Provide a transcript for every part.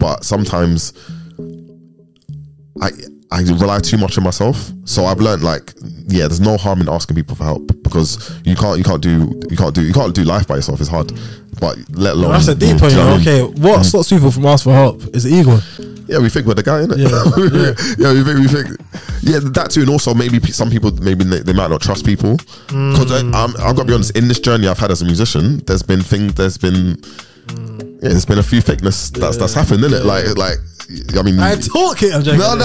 but sometimes I rely too much on myself. So I've learned, like, yeah, there's no harm in asking people for help, because you can't do life by yourself. It's hard, but let alone. That's a deep point. Okay, what stops people from asking for help? Is it ego? Yeah, we think we're the guy, innit? Yeah, we think. Yeah, that too, and also maybe some people they might not trust people. Because I've got to be honest, in this journey I've had as a musician, there's been a few fakeness that's happened, innit? Like. I mean, I talk it. I'm joking. No.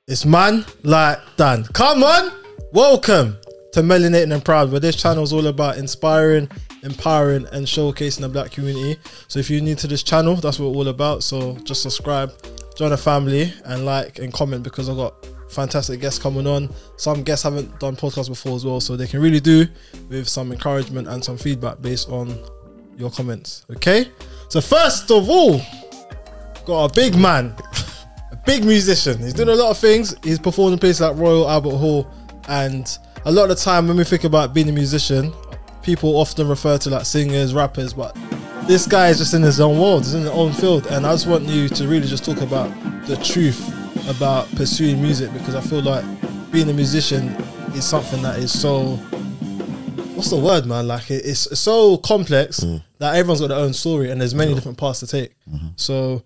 It's man like Dan. Come on, welcome to Melanated and Proud, where this channel is all about inspiring, empowering, and showcasing the black community. So if you're new to this channel, that's what we're all about. So just subscribe, join the family, and like and comment, because I've got fantastic guests coming on. Some guests haven't done podcasts before as well, so they can really do with some encouragement and some feedback based on your comments. Okay, so first of all, got a big man, a big musician. He's doing a lot of things. He's performed in places like Royal Albert Hall, and a lot of the time when we think about being a musician, people often refer to like singers, rappers, but this guy is just in his own world, he's in his own field. And I just want you to really just talk about the truth about pursuing music, because I feel like being a musician is something that is so, what's the word, man? Like it's so complex that everyone's got their own story, and there's many different paths to take. So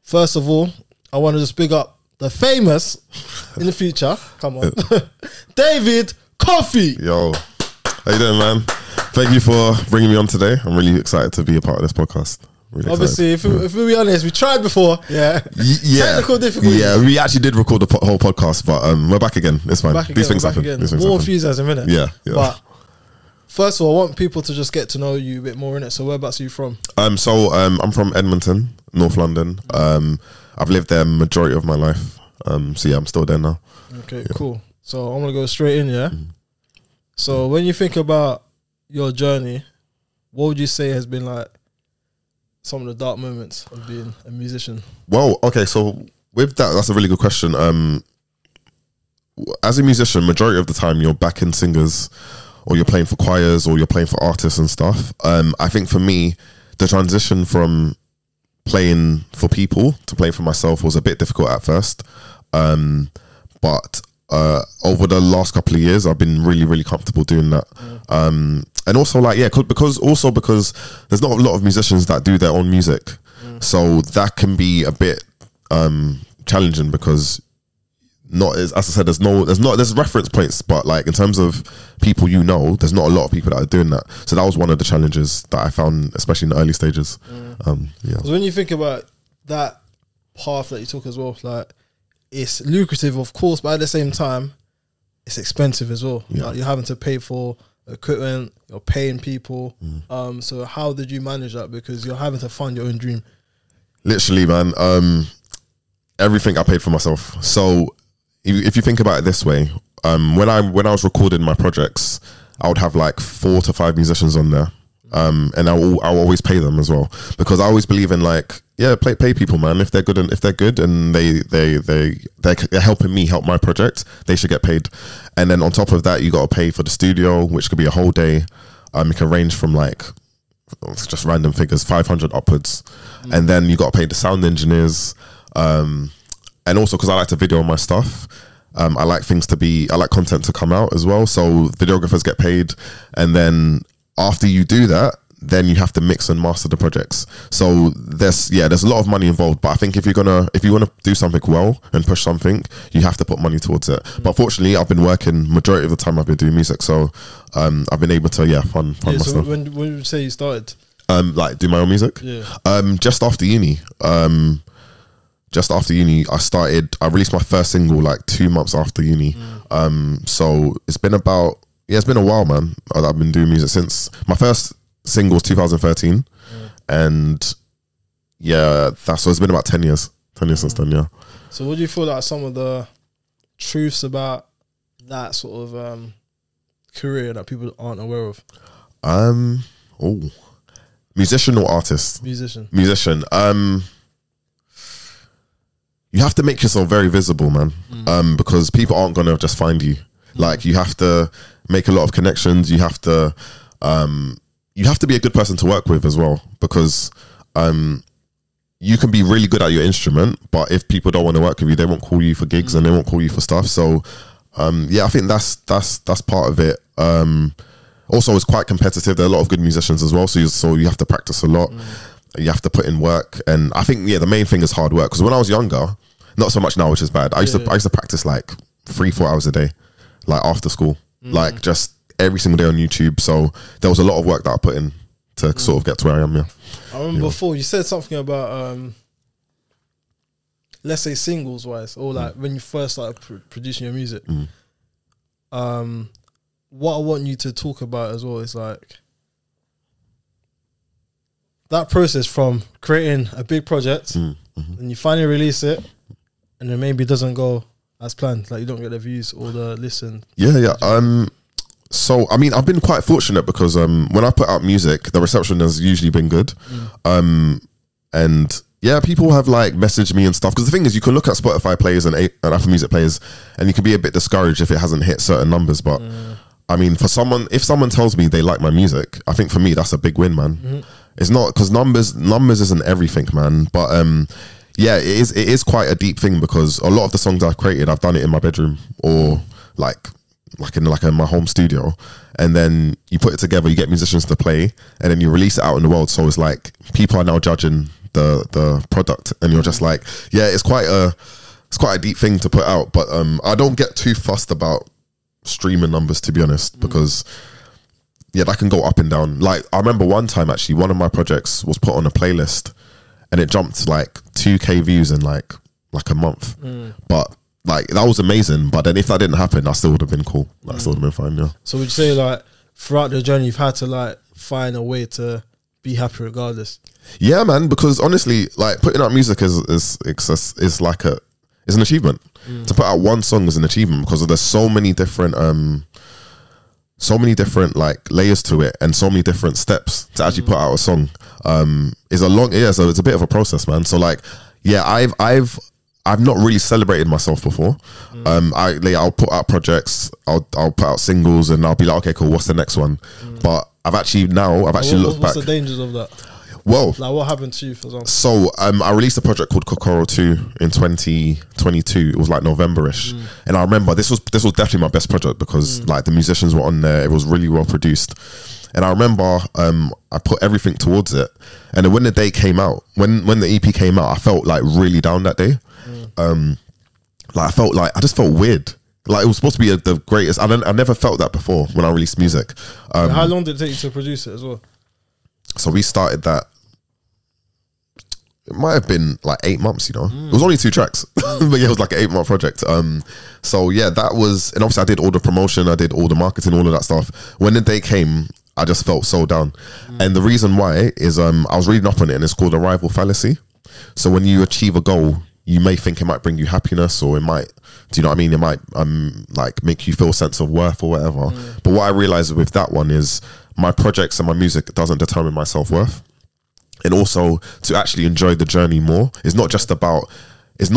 first of all, I want to just big up the famous in the future, come on, David Coffee. Yo, how you doing, man? Thank you for bringing me on today. I'm really excited to be a part of this podcast. Really obviously, if we be honest, we tried before. Technical difficulties. Yeah, we actually did record the whole podcast, but we're back again. It's fine. These things happen. More enthusiasm, innit? Yeah. But first of all, I want people to just get to know you a bit more, innit? So whereabouts are you from? I'm from Edmonton, North London. I've lived there majority of my life. So yeah, I'm still there now. Okay, cool. So I'm gonna go straight in, yeah. So when you think about your journey, what would you say has been like some of the dark moments of being a musician? Well, okay, so with that's a really good question. As a musician, majority of the time you're backing singers, or you're playing for choirs, or you're playing for artists and stuff. I think for me, the transition from playing for people to playing for myself was a bit difficult at first. But over the last couple of years, I've been really comfortable doing that. And also, like, yeah, because there's not a lot of musicians that do their own music, so that can be a bit challenging, because as I said, there's reference points, but like in terms of people, there's not a lot of people that are doing that. So that was one of the challenges that I found, especially in the early stages. Yeah. So when you think about that path that you took as well, like, it's lucrative, of course, but at the same time, it's expensive as well. Yeah. Like, you're having to pay for equipment, you're paying people. So how did you manage that? Because you're having to fund your own dream. Literally, man. Everything I paid for myself. So if you think about it this way, when I was recording my projects, I would have like 4 to 5 musicians on there. And I'll always pay them as well, because I always believe in, like, yeah, pay people, man. If they're good and they're helping me help my project, they should get paid. And then on top of that, you got to pay for the studio, which could be a whole day. It can range from like, it's just random figures, 500 upwards. And then you got to pay the sound engineers. And also, because I like to video my stuff, I like content to come out as well. So videographers get paid, and then after you do that, then you have to mix and master the projects. So there's a lot of money involved. But I think if you want to do something well and push something, you have to put money towards it. But fortunately, I've been working majority of the time. I've been doing music, so I've been able to fund my so stuff. when did you say you started? Like do my own music? Yeah. Just after uni. I released my first single like 2 months after uni. So it's been a while, man. I've been doing music since my first single was 2013, and so it's been about 10 years since then. Yeah. So what do you feel like some of the truths about that sort of career that people aren't aware of? Musician or artist? Musician. You you have to make yourself very visible, man. Because people aren't gonna just find you. Like, you have to make a lot of connections. You have to be a good person to work with as well, because you can be really good at your instrument, but if people don't want to work with you, they won't call you for gigs and they won't call you for stuff. So yeah, I think that's part of it. Also, it's quite competitive. There are a lot of good musicians as well, so you have to practice a lot. You have to put in work, and I think the main thing is hard work. Because when I was younger, not so much now, which is bad. I used to practice like 3-4 hours a day, like after school, like just every single day on YouTube. So there was a lot of work that I put in to sort of get to where I am. Yeah, I remember before you said something about let's say singles wise, or like when you first started producing your music. What I want you to talk about as well is like that process from creating a big project and you finally release it, and then maybe it doesn't go as planned, like you don't get the views or the listen. So I mean, I've been quite fortunate because when I put out music, the reception has usually been good. And yeah, people have like messaged me and stuff, because the thing is, you can look at Spotify plays and Apple Music plays, and you can be a bit discouraged if it hasn't hit certain numbers. But I mean, if someone tells me they like my music, I think for me that's a big win, man. It's not because numbers isn't everything, man. But yeah, it is quite a deep thing, because a lot of the songs I've created, I've done it in my bedroom or like in my home studio, and then you put it together, you get musicians to play, and then you release it out in the world. So it's like people are now judging the product, and you're just like, yeah, it's quite a deep thing to put out. But I don't get too fussed about streaming numbers, to be honest, because yeah, that can go up and down. Like, I remember one time actually, one of my projects was put on a playlist and it jumped like 2K views in like a month. But like, that was amazing. But then if that didn't happen, I still would have been cool. Like, I still would have been fine. Yeah. So would you say like throughout the journey you've had to like find a way to be happy regardless? Yeah, man, because honestly, like, putting out music is like it's an achievement. To put out one song is an achievement, because there's so many different like layers to it, and so many different steps to actually put out a song. So it's a bit of a process, man. So like, yeah, I've not really celebrated myself before. I'll put out projects, I'll put out singles, and I'll be like, okay, cool, what's the next one? But I've actually looked back. What's the dangers of that? Well, like, what happened to you, for example? So I released a project called Kokoro 2 in 2022. It was like November-ish. And I remember this was definitely my best project, because like the musicians were on there. It was really well produced. And I remember I put everything towards it. And then when the day came out, when the EP came out, I felt like really down that day. Like I just felt weird. Like, it was supposed to be the greatest. I never felt that before when I released music. How long did it take you to produce it as well? So we started that. It might have been like 8 months, you know. It was only 2 tracks, but yeah, it was like an 8-month project. So yeah, that was, and obviously I did all the promotion, I did all the marketing, all of that stuff. When the day came, I just felt so down. And the reason why is I was reading up on it, and it's called arrival fallacy. So when you achieve a goal, you may think it might bring you happiness, or it might, do you know what I mean? It might like make you feel a sense of worth or whatever. But what I realized with that one is my projects and my music doesn't determine my self-worth. And also, to actually enjoy the journey more, it's not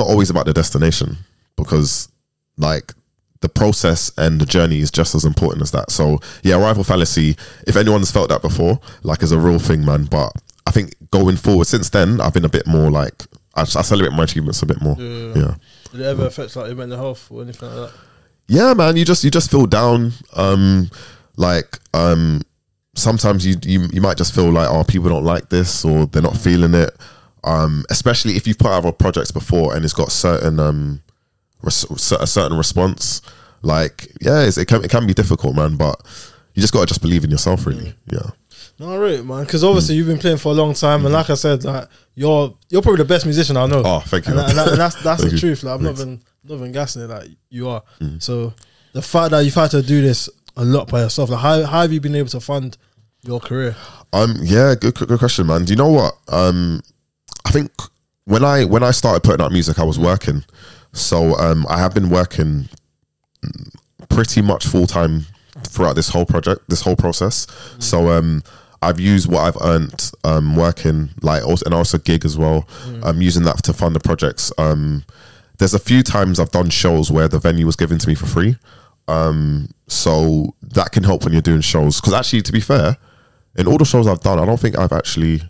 always about the destination, because like the process and the journey is just as important as that. So yeah, arrival fallacy, if anyone's felt that before, like, is a real thing, man. But I think going forward, since then, I've been a bit more like, I celebrate my achievements a bit more. Yeah. Did it ever affect like your mental health or anything like that? Yeah, man, you just feel down. Sometimes you might just feel like, oh, people don't like this, or they're not feeling it. Especially if you've put out projects before and it's got a certain response. Like, yeah, it can be difficult, man. But you just gotta just believe in yourself, really. Yeah. No, right, man. Because obviously you've been playing for a long time, and like I said, like you're probably the best musician I know. Oh, thank you. And that's the truth. Like, I'm not even gassing it. Like, you are. So the fact that you've had to do this a lot by yourself, like how have you been able to fund your career? Yeah, good question, man. Do you know what? I think when I started putting out music, I was working. So I have been working pretty much full time throughout this whole process. So I've used what I've earned working, like, also, and also gig as well. I'm using that to fund the projects. there's a few times I've done shows where the venue was given to me for free. So that can help when you're doing shows. Because actually, to be fair, in all the shows I've done, I don't think I've actually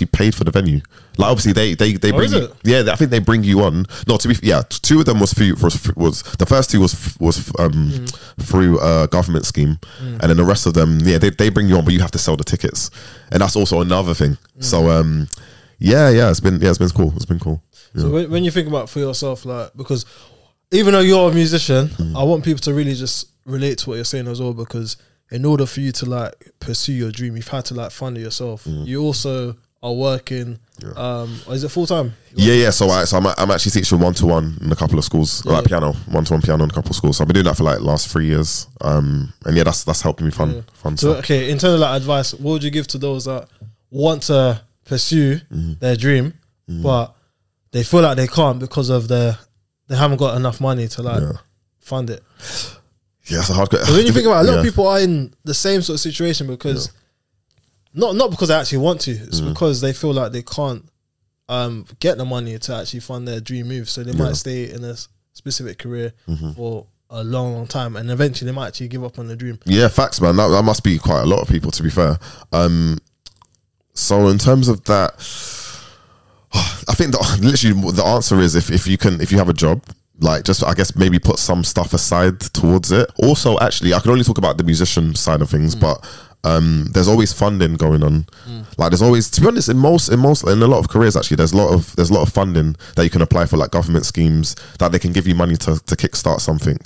paid for the venue. Like obviously they bring you, yeah, I think they bring you on. No, to be, yeah, two of them was the first two was through a government scheme, and then the rest of them, yeah, they bring you on, but you have to sell the tickets, and that's also another thing. So it's been cool. It's been cool. Yeah. So when you think about for yourself, like, because even though you're a musician, I want people to really just relate to what you're saying as well, because in order for you to like pursue your dream, you've had to like fund it yourself. You also are working. Is it full time? Yeah. So I'm actually teaching 1-to-1 in a couple of schools, like piano, 1-to-1 piano in a couple of schools. So I've been doing that for like last 3 years. And yeah, that's helping me fund So stuff. okay, in terms of like advice, what would you give to those that want to pursue their dream, but they feel like they can't because of they haven't got enough money to like fund it? Yeah, it's a hard question. When you think about it, a lot of people are in the same sort of situation because not because they actually want to, it's because they feel like they can't get the money to actually fund their dream move. So they might stay in a specific career for a long time, and eventually they might actually give up on the dream. Yeah, facts, man. That must be quite a lot of people, to be fair. So in terms of that, I think literally the answer is if you have a job, like just I guess maybe put some stuff aside towards it. Also, actually, I can only talk about the musician side of things, but there's always funding going on. Like there's always, to be honest, in a lot of careers actually, there's a lot of funding that you can apply for, like government schemes that they can give you money to kickstart something.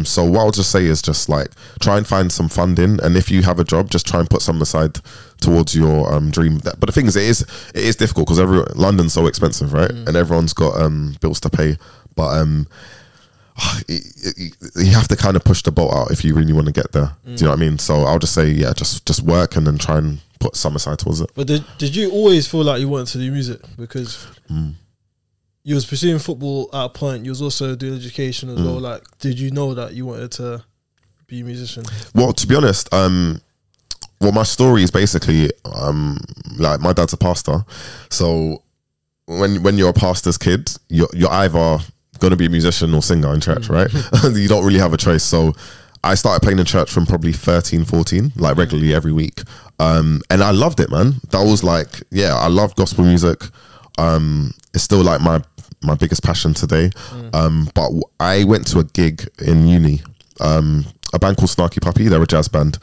So what I'll just say is just like try and find some funding, and if you have a job, just try and put some aside towards your dream. But the thing is, it is difficult because London's so expensive, right? And everyone's got bills to pay. But you have to kind of push the boat out if you really want to get there. Do you know what I mean? So I'll just say, yeah, just work and then try and put some aside towards it. But did you always feel like you wanted to do music? Because you was pursuing football at a point, you was also doing education as well. Like, did you know that you wanted to be a musician? Well, to be honest, my story is basically like my dad's a pastor. So when you're a pastor's kid, you're either going to be a musician or singer in church, right? You don't really have a choice. So I started playing in church from probably 13, 14, like regularly every week. And I loved it, man. That was like, yeah, I love gospel music. It's still like my biggest passion today. But I went to a gig in uni, a band called Snarky Puppy. They're a jazz band.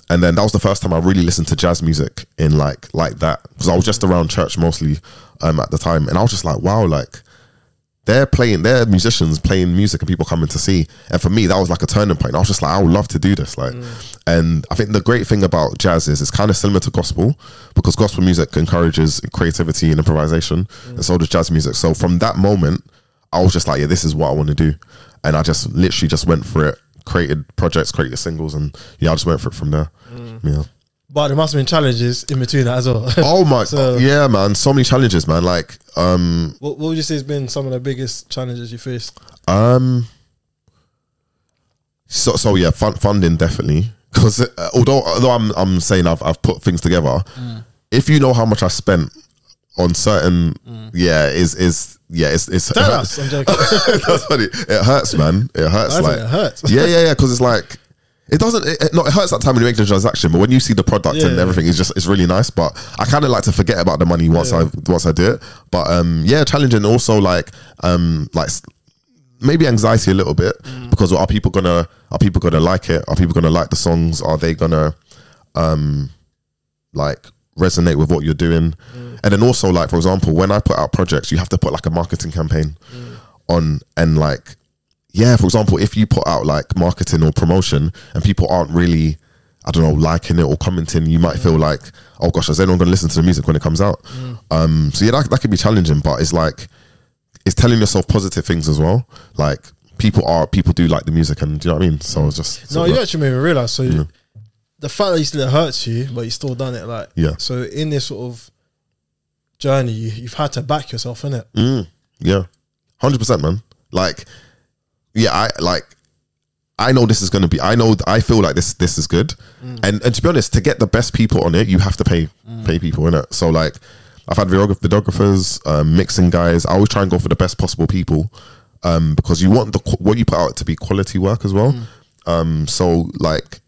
And then that was the first time I really listened to jazz music in like that. Because I was just around church mostly at the time. And I was just like, wow, like, they're musicians playing music and people coming to see. And for me, that was like a turning point. I was just like, I would love to do this. Like, and I think the great thing about jazz is it's kind of similar to gospel, because gospel music encourages creativity and improvisation, and so does jazz music. So from that moment, I was just like, yeah, this is what I want to do. And I just literally just went for it, created projects, created singles, and yeah, I just went for it from there. Yeah. But there must have been challenges in between that as well. Oh my, yeah, man. So many challenges, man. Like, what would you say has been some of the biggest challenges you faced? So yeah, funding definitely. Because although I'm saying I've put things together, if you know how much I spent on certain, it's Tell us, I'm joking. That's funny. It hurts, man. It hurts. Like, it hurts. Yeah. Because it's like, it doesn't. It hurts that time when you make the transaction, but when you see the product and everything, it's really nice. But I kind of like to forget about the money once I do it. But challenging. Also like maybe anxiety a little bit, because are people gonna like it? Are people gonna like the songs? Are they gonna like resonate with what you're doing? And then also, like, for example, when I put out projects, you have to put like a marketing campaign on, and like, yeah, for example, if you put out like marketing or promotion and people aren't really, I don't know, liking it or commenting, you might feel like, oh gosh, is anyone going to listen to the music when it comes out? So yeah, that can be challenging, but it's like, it's telling yourself positive things as well. Like people do like the music, and do you know what I mean? So it's just no, you actually made me realize. So the fact that it hurts you, but you still done it. Like, so in this sort of journey, you've had to back yourself in it. 100%, man. Like, yeah, I know this is going to be, I feel like this is good. And to be honest, to get the best people on it, you have to pay people in it. So like, I've had videographers, mixing guys. I always try and go for the best possible people, because you want what you put out to be quality work as well. So like,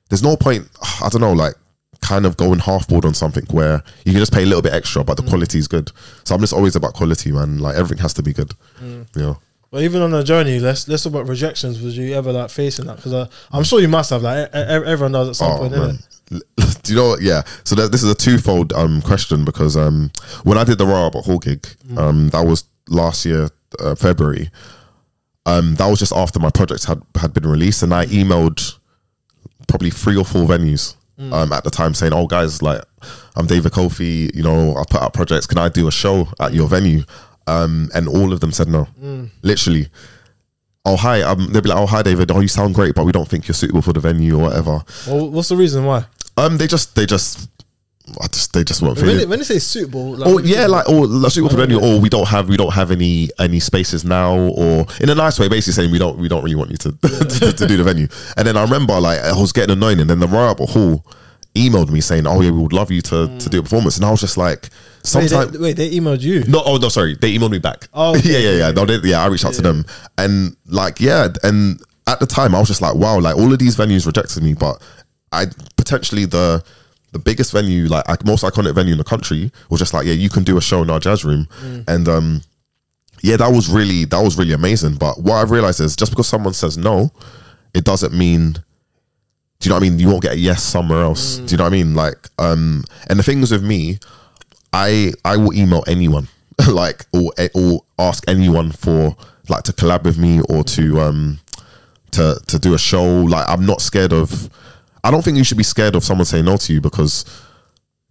there's no point, I don't know, like kind of going half board on something where you can just pay a little bit extra, but the quality is good. So I'm just always about quality, man. Like everything has to be good. Yeah. Well, even on the journey, let's talk about rejections. Was you ever like facing that? Because I'm sure you must have. Like everyone does at some point, innit? Do you know what? Yeah. So this is a twofold question, because when I did the Royal Albert Hall gig, that was last year, February. That was just after my project had been released, and I emailed probably 3 or 4 venues at the time saying, "Oh guys, like I'm David Kofi. You know, I put out projects. Can I do a show at your venue?" And all of them said no. Literally. Oh hi, they'd be like, "Oh hi David, oh you sound great, but we don't think you're suitable for the venue or whatever." Well, what's the reason why? They just weren't feeling. When they say suitable, like, suitable for the venue, or we don't have any spaces now, or in a nice way, basically saying we don't really want you to to do the venue. And then I remember like I was getting annoying, and then the Royal Albert Hall emailed me saying, "Oh yeah, we would love you to do a performance," and I was just like, sometimes wait, they emailed you? No, sorry, they emailed me back. Oh, okay. yeah. No, I reached out to them, and like and at the time I was just like, wow, like all of these venues rejected me, but I potentially the biggest venue, like most iconic venue in the country, was just like, yeah, you can do a show in our jazz room, and that was really amazing. But what I've realized is just because someone says no, it doesn't mean. Do you know what I mean? You won't get a yes somewhere else. Do you know what I mean? Like, and the thing is with me, I will email anyone, like, or ask anyone for like to collab with me or to do a show. Like, I'm not scared of. I don't think you should be scared of someone saying no to you, because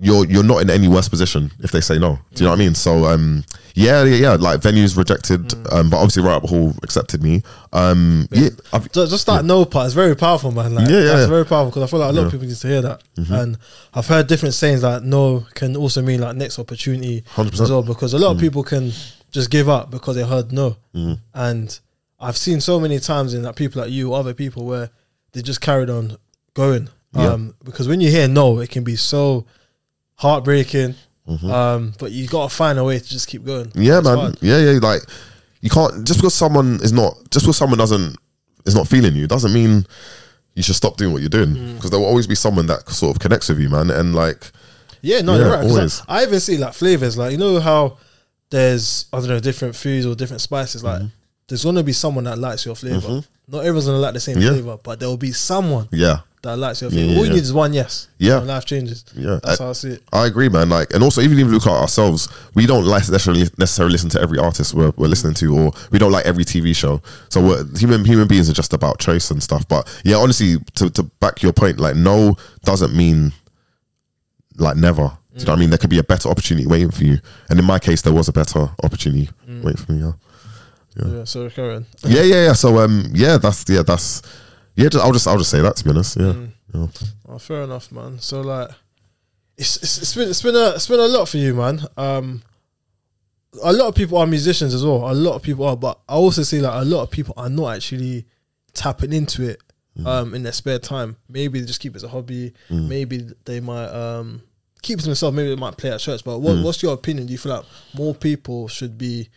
you're not in any worse position if they say no. Do you know what I mean? So like venues rejected, but obviously Royal Albert Hall accepted me. Just that no part is very powerful, man. Like, that's very powerful, because I feel like a lot of people need to hear that. And I've heard different sayings like no can also mean like next opportunity 100%. as well, because a lot of people can just give up because they heard no. And I've seen so many times in that people like you, other people, where they just carried on going. Because when you hear no, it can be so heartbreaking, but you gotta find a way to just keep going. Yeah, man. Hard. Yeah. Like, you can't, just because someone is not feeling you doesn't mean you should stop doing what you're doing, because there will always be someone that sort of connects with you, man. And like, you're right. Always. I even see like flavors, like, you know how there's, I don't know, different foods or different spices. Like, there's gonna be someone that likes your flavor. Not everyone's gonna like the same flavor, but there will be someone. That likes your flavor. All you need is one yes. And life changes. That's how I see it. I agree, man. Like, and also, even if you look at ourselves, we don't necessarily listen to every artist we're listening to, or we don't like every TV show. So we're, human beings are just about choice and stuff. But yeah, honestly, to back your point, like no doesn't mean like never. Do you know what I mean? There could be a better opportunity waiting for you. And in my case, there was a better opportunity waiting for me. So Karen. So I'll just say that, to be honest. Oh, fair enough, man. So like, it's been a lot for you, man. A lot of people are musicians as well. A lot of people are, but I also see like a lot of people are not actually tapping into it in their spare time. Maybe they just keep it as a hobby. Maybe they might keep it to themselves. Maybe they might play at church. But what's your opinion? Do you feel like more people should be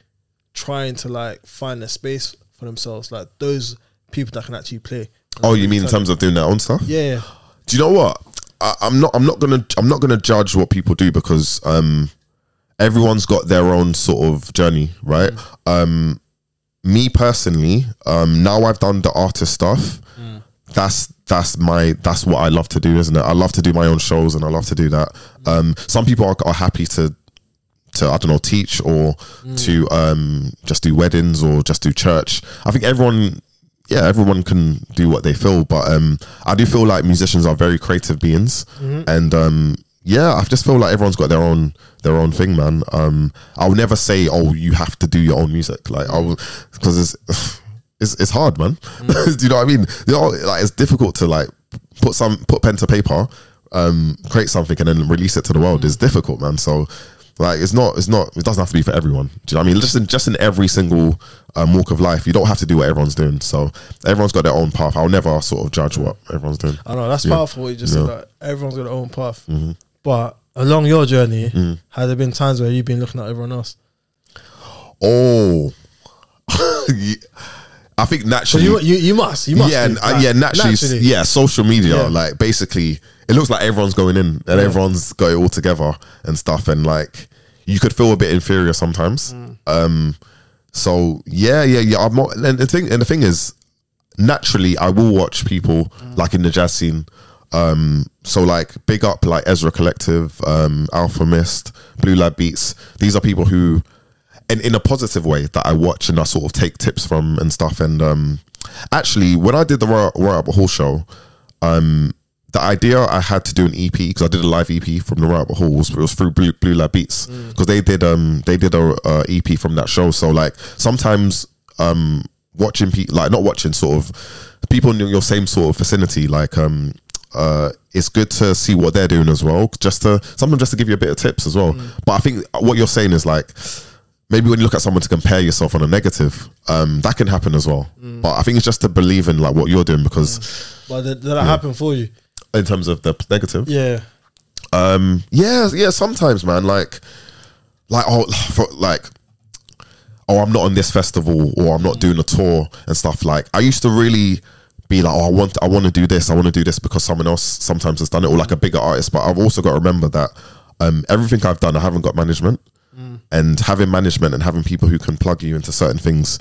trying to like find a space for themselves, like those people that can actually play? Oh, you mean in terms of doing their own stuff? Yeah. Do you know what? I'm not gonna judge what people do, because everyone's got their own sort of journey, right? Me personally, now I've done the artist stuff. That's what I love to do, isn't it? I love to do my own shows, and I love to do that. Some people are happy to I don't know, teach, or to just do weddings, or just do church. I think everyone can do what they feel, but I do feel like musicians are very creative beings, and I just feel like everyone's got their own thing, man. I'll never say, oh, you have to do your own music, like because it's hard, man. Do you know what I mean? Like, it's difficult to like put pen to paper, create something, and then release it to the world. It's difficult, man. So like, it doesn't have to be for everyone. Do you know what I mean? Just in every single walk of life, you don't have to do what everyone's doing. So everyone's got their own path. I'll never sort of judge what everyone's doing. I know, that's powerful what you just said. Like, everyone's got their own path. But along your journey, has there been times where you've been looking at everyone else? Oh, I think naturally, you must, yeah, be, like, yeah, naturally, yeah, social media, Yeah. like basically, it looks like everyone's going in and everyone's got it all together and stuff, and like you could feel a bit inferior sometimes. So yeah, I'm not, and the thing is, naturally, I will watch people like in the jazz scene. So like big up like Ezra Collective, Alpha Mist, Blue Lab Beats. These are people who, in a positive way, that I watch and I sort of take tips from and stuff. And actually, when I did the Royal Albert Hall show, the idea I had to do an EP, because I did a live EP from the Royal Albert Hall, it was through Blue Lab Beats, because they did a EP from that show. So like sometimes watching people, like not watching, sort of people in your same sort of vicinity, like it's good to see what they're doing as well, sometimes just to give you a bit of tips as well. But I think what you're saying is like, maybe when you look at someone to compare yourself on a negative, that can happen as well. But I think it's just to believe in like what you're doing, because But did that happen for you? In terms of the negative, Yeah. yeah, sometimes, man, like oh, I'm not on this festival, or I'm not doing a tour and stuff. Like I used to really be like, oh, I want to do this because someone else sometimes has done it, or like a bigger artist. But I've also got to remember that everything I've done, I haven't got management, and having management and having people who can plug you into certain things,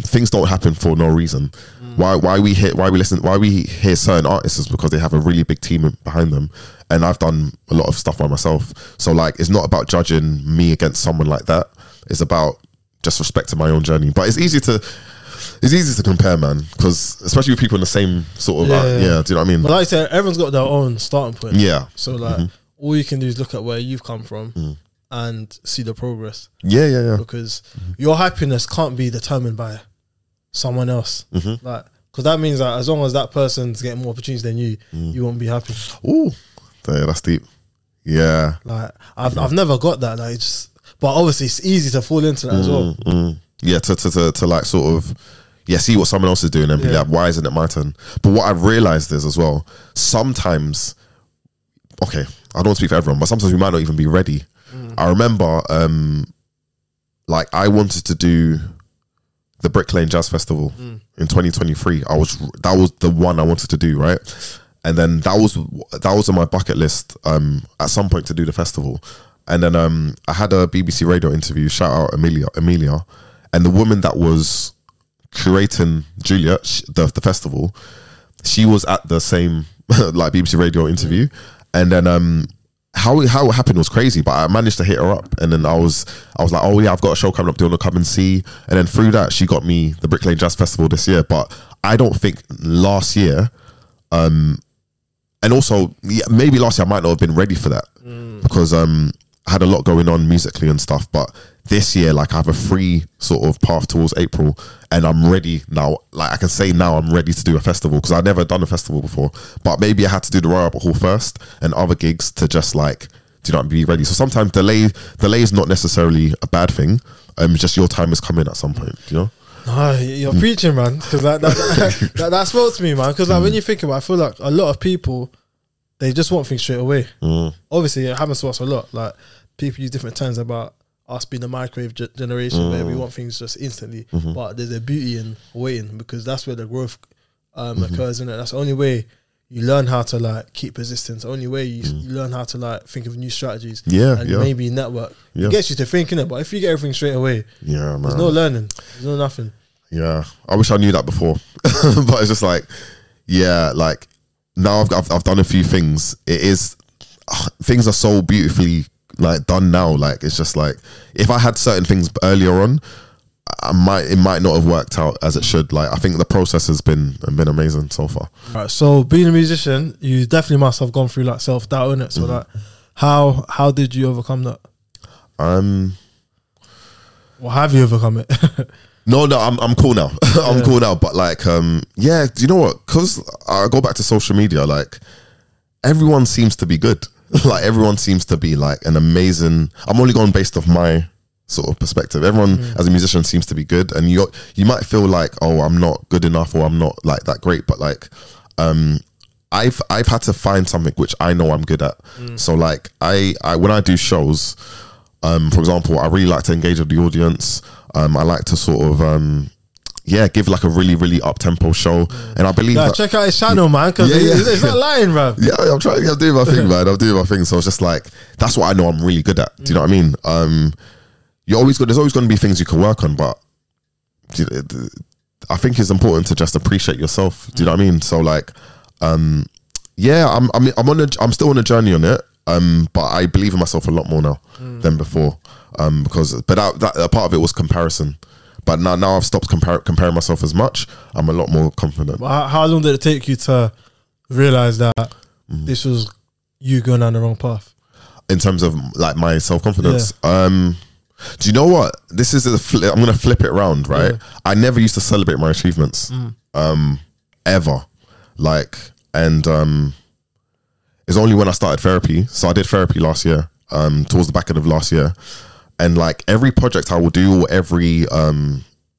things don't happen for no reason. Why we hear certain artists is because they have a really big team behind them, and I've done a lot of stuff by myself. So like, it's not about judging me against someone like that. It's about just respecting my own journey. But it's easy to compare, man, because especially with people in the same sort of do you know what I mean? But like I said, everyone's got their own starting point. Yeah. So like, all you can do is look at where you've come from and see the progress. Yeah. Because your happiness can't be determined by someone else. Like, because that means that as long as that person's getting more opportunities than you, you won't be happy. Ooh, that's deep. Yeah. Like I've never got that. Like, but obviously it's easy to fall into that as well. Yeah, to like sort of see what someone else is doing and be like, why isn't it my turn? But what I've realized is as well, sometimes, okay, I don't want to speak for everyone, but sometimes we might not even be ready. I remember like I wanted to do the Brick Lane Jazz Festival in 2023. That was the one I wanted to do, right? And then that was on my bucket list at some point to do the festival. And then I had a BBC radio interview, shout out Amelia, and the woman that was curating Juliet, the festival, she was at the same like BBC radio interview. And then how it happened was crazy, but I managed to hit her up, and then I was like, oh yeah, I've got a show coming up, do you want to come and see? And then through that, she got me the Brick Lane Jazz Festival this year. But I don't think last year, and also maybe last year I might not have been ready for that, because I had a lot going on musically and stuff. But this year, like, I have a free sort of path towards April, and I'm ready now. Like, I can say now I'm ready to do a festival, because I've never done a festival before. But maybe I had to do the Royal Albert Hall first and other gigs to just like, do you know, be ready. So sometimes delay is not necessarily a bad thing. Just your time is coming at some point, you know. Oh, you're preaching, man, because that spoke to me, man. Because like, when you think about it, I feel like a lot of people, they just want things straight away. Obviously, it happens to us a lot. Like, people use different terms about us being the microwave generation, where we want things just instantly. But there's a beauty in waiting, because that's where the growth occurs, in it. That's the only way you learn how to like keep persistence. The only way you learn how to like think of new strategies. And maybe network. It gets you to thinking it, but if you get everything straight away, man, there's no learning. There's no nothing. Yeah, I wish I knew that before, but it's just like, like now I've done a few things. Things are so beautifully like done now. Like, it's just like, if I had certain things earlier on, it might not have worked out as it should. Like, I think the process has been amazing so far. Right. So being a musician, you definitely must have gone through like self-doubt in it. So like, how did you overcome that? Or have you overcome it? No, I'm cool now. I'm cool now. But like, do you know what? Because I go back to social media, like, everyone seems to be good. Like, everyone seems to be like an amazing. I'm only going based off my sort of perspective. Everyone as a musician seems to be good, and you might feel like, oh, I'm not good enough, or I'm not like that great. But like, I've had to find something which I know I'm good at. So like I when I do shows, for example, I really like to engage with the audience. I like to sort of give like a really, really up tempo show. And I believe that, check out his channel, man, because it's not lying, bro. Yeah, I'm doing my thing, man. I'm doing my thing. So it's just like, that's what I know I'm really good at. Do you know what I mean? There's always going to be things you can work on, but I think it's important to just appreciate yourself. Do you know what I mean? So like, I'm still on a journey on it. But I believe in myself a lot more now than before. But that part of it was comparison. But now I've stopped comparing myself as much. I'm a lot more confident. But how long did it take you to realize that this was you going down the wrong path? In terms of like my self-confidence? Do you know what? This is I'm going to flip it around, right? Yeah. I never used to celebrate my achievements. Ever. Like, and it's only when I started therapy. So I did therapy last year, towards the back end of last year. And like every project I will do, or every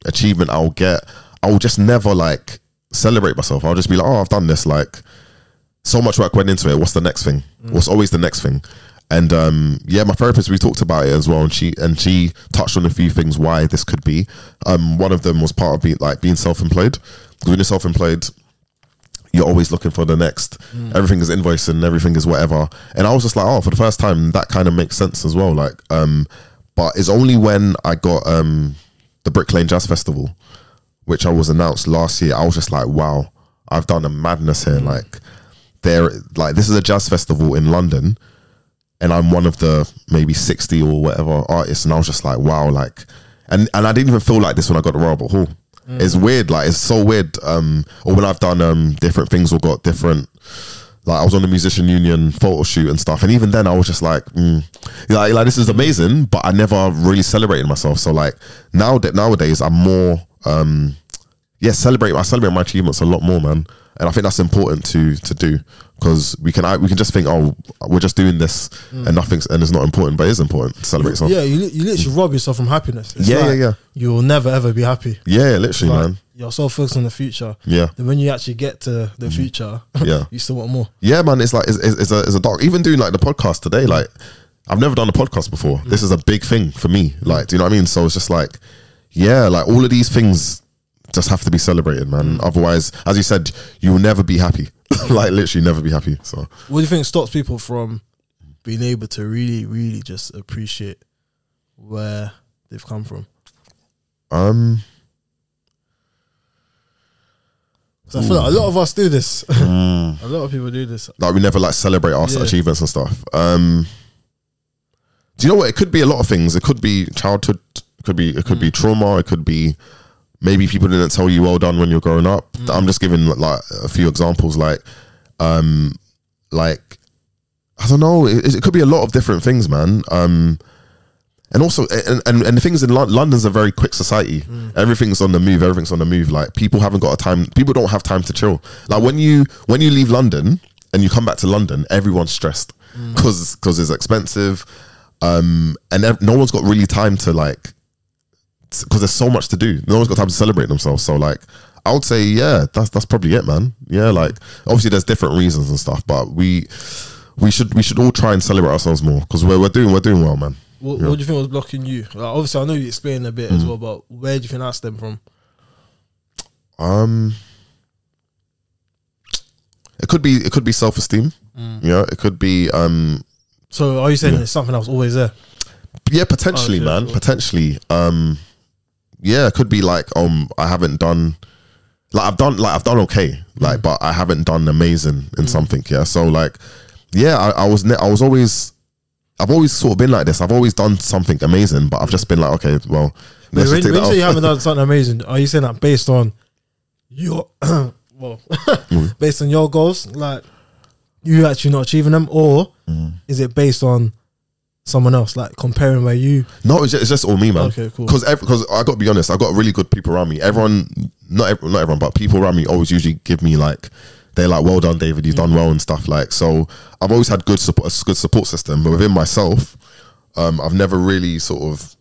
achievement I will get, I will just never like celebrate myself. I'll just be like, oh, I've done this. Like, so much work went into it. What's the next thing? What's always the next thing? And my therapist, we talked about it as well, and she touched on a few things why this could be. One of them was part of being self-employed. When you're self-employed, you're always looking for the next. Everything is invoicing, everything is whatever. And I was just like, oh, for the first time, that kind of makes sense as well. Like, but it's only when I got the Brick Lane Jazz Festival, which I was announced last year, I was just like, wow, I've done a madness here. Like, this is a jazz festival in London, and I'm one of the maybe 60 or whatever artists, and I was just like, wow, like, and I didn't even feel like this when I got to Royal Albert Hall. It's weird, like, it's so weird. Or when I've done different things or got different, like I was on the Musician Union photo shoot and stuff, and even then I was just like, like this is amazing, but I never really celebrated myself. So like nowadays I'm more I celebrate my achievements a lot more, man. And I think that's important to do, because we can just think, oh, we're just doing this and it's not important, but it is important to celebrate something. Yeah, you literally rob yourself from happiness. It's yeah. You will never ever be happy. Yeah, literally, man. You're so focused on the future. Yeah. Then when you actually get to the future, you still want more. Yeah, man. It's like it's a dark. Even doing like the podcast today, like I've never done a podcast before. This is a big thing for me. Like, do you know what I mean? So it's just like, like all of these things just have to be celebrated, man. Otherwise, as you said, you will never be happy. Like literally never be happy. So what do you think stops people from being able to really, really just appreciate where they've come from? So I feel like a lot of us do this. A lot of people do this. Like we never like celebrate our achievements and stuff. Do you know what? It could be a lot of things. It could be childhood. It could be trauma. It could be maybe people didn't tell you well done when you're growing up. I'm just giving like a few examples. Like I don't know. It could be a lot of different things, man. And also, and the things in London's a very quick society. Everything's on the move. Everything's on the move. Like people haven't got time. People don't have time to chill. Like when you leave London and you come back to London, everyone's stressed because it's expensive. And no one's got really time to like, because there's so much to do. No one's got time to celebrate themselves. So like, I would say, that's probably it, man. Yeah, like obviously there's different reasons and stuff, but we should all try and celebrate ourselves more, because we're doing well, man. What do you think was blocking you? Like, obviously, I know you explained a bit as well, but where do you think that stemmed from? It could be self-esteem. Yeah, it could be. So are you saying it's something that was always there? Yeah, potentially, man. Cool. Potentially. Yeah, it could be like I haven't done. I've done okay, but I haven't done amazing in something. Yeah, so like, I've always sort of been like this. I've always done something amazing, but I've just been like, okay, well. When you say you haven't done something amazing, are you saying that based on your based on your goals, like you actually not achieving them, or is it based on someone else, like comparing where you? No, it's just all me, man. Okay, cool. Because I got to be honest, I got really good people around me. Everyone, not everyone, but people around me always usually give me like, they're like, well done, David, you've done well and stuff. Like, so I've always had a good support system, but within myself, I've never really sort of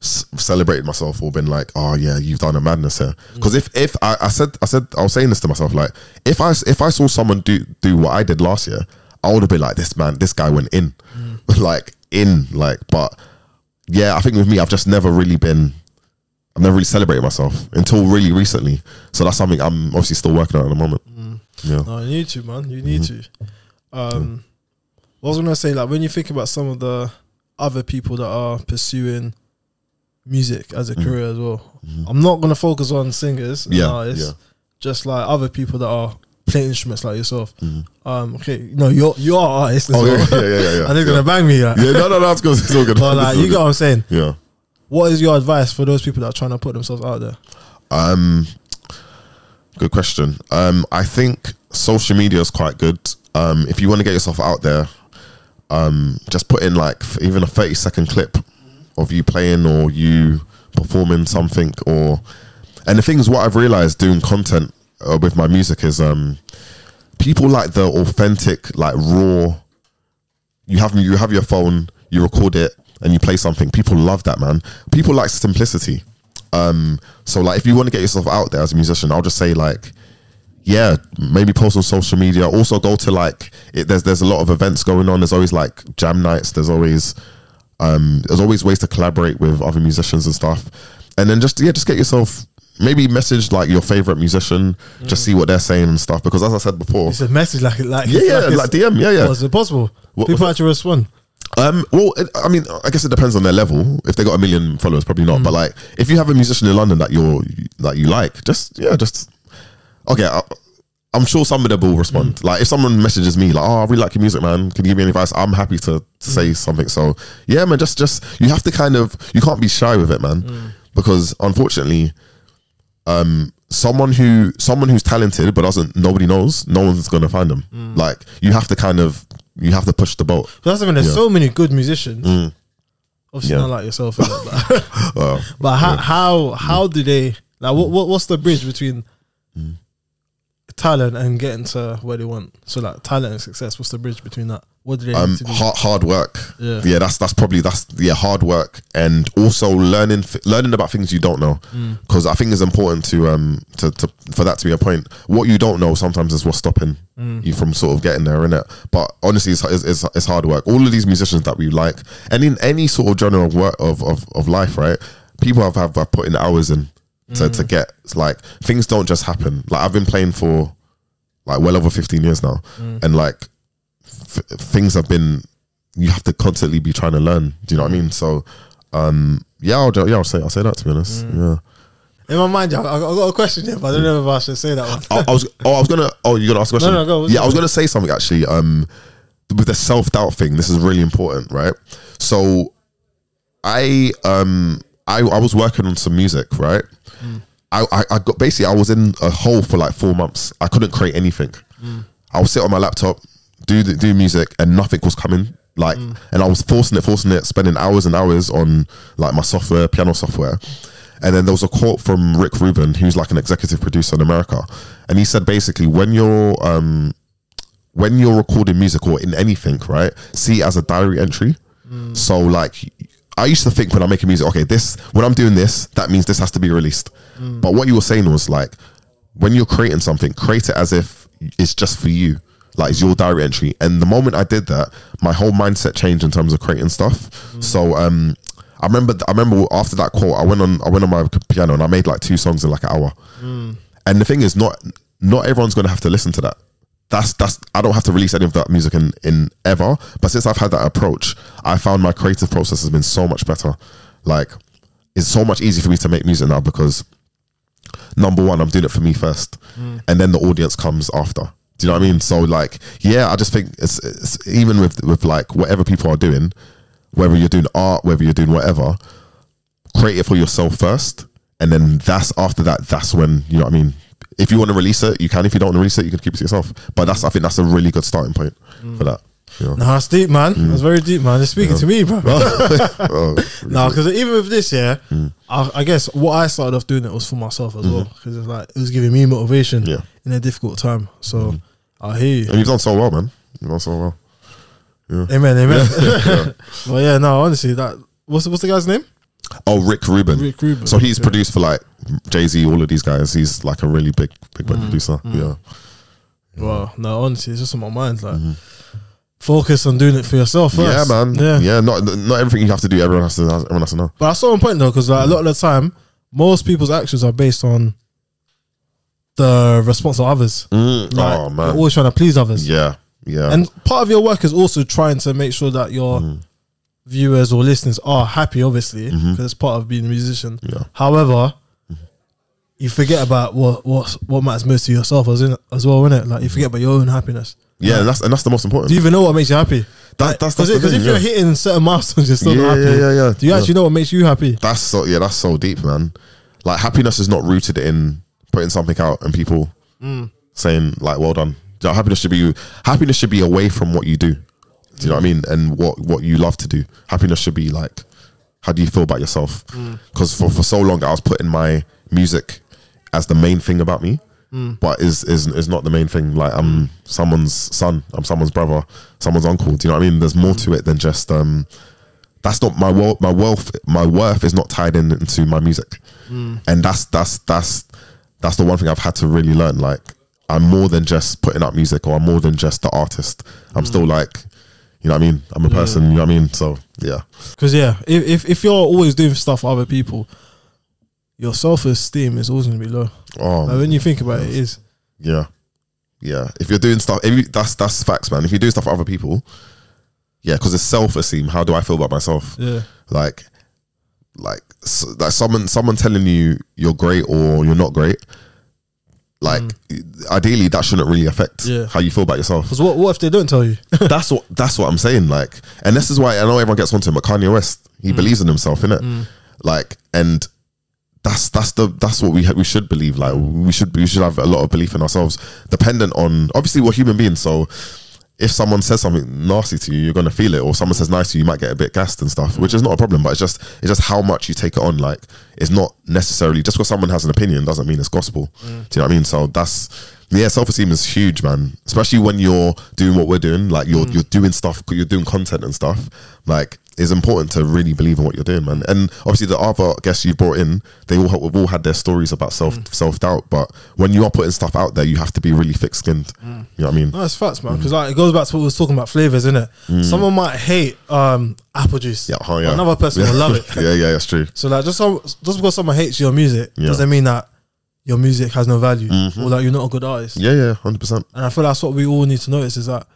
celebrated myself or been like, oh yeah, you've done a madness here. Because if I was saying this to myself, like if I saw someone do what I did last year, I would have been like, this guy went in, but yeah, I think with me, I've never really celebrated myself until really recently. So that's something I'm obviously still working on at the moment. Yeah. No, you need to, man. You need to. What I was gonna say, like when you think about some of the other people that are pursuing music as a career as well, I'm not gonna focus on singers and artists, just like other people that are playing instruments like yourself. Okay, no, you are artists as well. Yeah. And they're gonna bang me. Like. Yeah, no, that's good. It's all good. But like, you get what I'm saying. Yeah. What is your advice for those people that are trying to put themselves out there? Good question. I think social media is quite good. If you want to get yourself out there, just put in like even a 30-second clip of you playing or you performing something. And the thing is, what I've realized doing content with my music is people like the authentic, like raw. You have your phone, you record it, and you play something. People love that, man. People like simplicity. So like if you want to get yourself out there as a musician, I'll just say like, yeah, maybe post on social media. Also go to like there's a lot of events going on. There's always like jam nights. There's always ways to collaborate with other musicians and stuff. And then just get yourself, maybe message like your favorite musician, just see what they're saying and stuff. Because as I said before, it's a message like DM. Yeah. Is it possible? People actually respond. Well, I mean, I guess it depends on their level. If they got 1 million followers, probably not. But like, if you have a musician in London that you like, okay. I'm sure somebody will respond. Like, if someone messages me like, "Oh, I really like your music, man. Can you give me any advice?" I'm happy to say something. So yeah, man, just you have to you can't be shy with it, man, because unfortunately, someone who's talented but nobody knows, no one's gonna find them. Like, you have to push the boat. That's the thing. There's so many good musicians. Obviously, not like yourself, but how do they like? What's the bridge between talent and getting to where they want? So like talent and success. What's the bridge between that? What do they need to do? Hard work. Yeah, that's probably hard work, and also learning about things you don't know, because I think it's important to for that to be a point. What you don't know sometimes is what's stopping you from sort of getting there, innit? But honestly, it's hard work. All of these musicians that we like, and in any sort of genre of work of life, right? People have put in hours in to get, like, things don't just happen. Like, I've been playing for like well over 15 years now, and like things have been, you have to constantly be trying to learn. Do you know what I mean? So I'll say that, to be honest. Yeah. In my mind, I got a question here, but I don't know if I should say that one. You're gonna ask a question? No, go. I was gonna say something actually. With the self-doubt thing, this is really important, right? So I was working on some music, right? I was in a hole for like 4 months. I couldn't create anything. I would sit on my laptop, do music, and nothing was coming. Like, and I was forcing it, spending hours and hours on like my software, piano software. And then there was a quote from Rick Rubin, who's like an executive producer in America, and he said basically, when you're recording music or in anything, right, see it as a diary entry. So like, I used to think when I'm making music, okay, when I'm doing this, that means this has to be released. But what you were saying was like, when you're creating something, create it as if it's just for you, like it's your diary entry. And the moment I did that, my whole mindset changed in terms of creating stuff. So I remember after that quote, I went on my piano and I made like 2 songs in like an hour. And the thing is, not everyone's going to have to listen to that. I don't have to release any of that music in ever. But since I've had that approach, I found my creative process has been so much better. Like, it's so much easier for me to make music now because, number one, I'm doing it for me first, and then the audience comes after. Do you know what I mean? So like, yeah, I just think it's even with like whatever people are doing, whether you're doing art, whether you're doing whatever, create it for yourself first, and then that's when, you know what I mean. If you want to release it, you can. If you don't want to release it, you can keep it to yourself. But I think that's a really good starting point for that. You know? No, that's deep, man. That's very deep, man. They're speaking to me, bro. No, because even with this, I guess what I started off doing it was for myself as well, because it's like, it was giving me motivation in a difficult time. So I hear you. And you've done so well, man. You've done so well. Yeah. Amen. Well, yeah, no, honestly, what's the guy's name? Oh, Rick Rubin. Rick Rubin. So he's produced for like Jay-Z, all of these guys. He's like a really big producer. Yeah. Wow. No, honestly, it's just on my mind. Like, focus on doing it for yourself first. Yeah, man. Yeah. Not everything you have to do. Everyone has to know. But that's so on point though, because like, a lot of the time, most people's actions are based on the response of others. Like, oh man, you're always trying to please others. Yeah. And part of your work is also trying to make sure that your viewers or listeners are happy, obviously, because it's part of being a musician. Yeah. However, you forget about what matters most to yourself as well, innit? Like, you forget about your own happiness. Yeah, and that's the most important. Do you even know what makes you happy? That's because if you're hitting certain milestones, you're still not happy. Yeah. Do you actually know what makes you happy? That's so deep, man. Like, happiness is not rooted in putting something out and people saying like, "Well done." Happiness should be away from what you do. Do you know what I mean? And what you love to do. Happiness should be like, how do you feel about yourself? Because for so long I was putting my music as the main thing about me. But is not the main thing. Like, I'm someone's son, I'm someone's brother, someone's uncle. Do you know what I mean? There's more to it than just that's not my worth is not tied into my music. And that's the one thing I've had to really learn. Like, I'm more than just putting out music, or I'm more than just the artist. I'm still like, you know what I mean? I'm a person, you know what I mean? So yeah. Because if you're always doing stuff for other people, your self-esteem is always going to be low. Oh, like, when you think about it, it is. Yeah. If you're doing stuff, that's facts, man. If you do stuff for other people, because it's self-esteem. How do I feel about myself? Yeah. Like someone telling you you're great or you're not great. Like, ideally, that shouldn't really affect how you feel about yourself. Because what if they don't tell you? That's what I'm saying. Like, and this is why I know everyone gets onto him, but Kanye West, he believes in himself, innit? Like, and that's what we should believe. Like, we should have a lot of belief in ourselves, dependent on, obviously we're human beings, so if someone says something nasty to you, you're gonna feel it, or someone says nice to you, you might get a bit gassed and stuff, which is not a problem, but it's just how much you take it on. Like, it's not necessarily just because someone has an opinion doesn't mean it's gospel. Do you know what I mean? So self-esteem is huge, man, especially when you're doing what we're doing. Like, you're doing stuff, you're doing content and stuff. Like, it's important to really believe in what you're doing, man. And obviously the other guests you brought in, we've all had their stories about self-doubt, but when you are putting stuff out there, you have to be really thick-skinned. You know what I mean? No, it's facts, man, because like, it goes back to what we was talking about, flavors, innit? Someone might hate apple juice, another person will love it. Yeah, that's true. So like, just because someone hates your music doesn't mean that your music has no value, or that you're not a good artist. Yeah, 100%. And I feel that's what we all need to notice, is that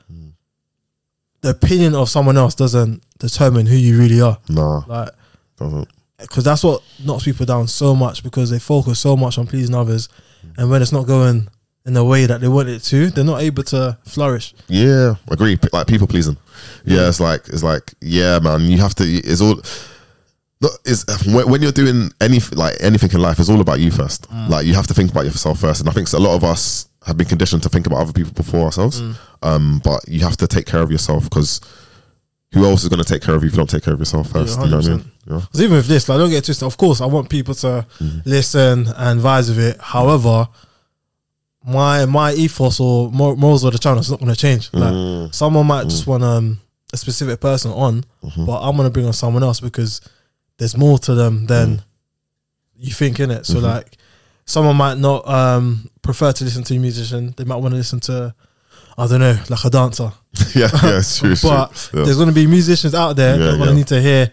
the opinion of someone else doesn't determine who you really are. No, like, doesn't. Because that's what knocks people down so much, because they focus so much on pleasing others, and when it's not going in the way that they want it to, they're not able to flourish. Yeah, agree. Like, people pleasing. Yeah, it's like yeah, man. You have to. It's all. When you're doing anything in life, it's all about you first. Like, you have to think about yourself first, and I think a lot of us have been conditioned to think about other people before ourselves. But you have to take care of yourself, because who else is going to take care of you if you don't take care of yourself first? You know what I mean? Because even with this, like, don't get it twisted. Of course, I want people to listen and vibes with it. However, my ethos or morals of the channel is not going to change. Like, someone might just want a specific person on, but I'm going to bring on someone else because there's more to them than you think, innit? So like, someone might not prefer to listen to a musician. They might want to listen to, I don't know, like a dancer. Yeah, it's true. But there's going to be musicians out there that are going to need to hear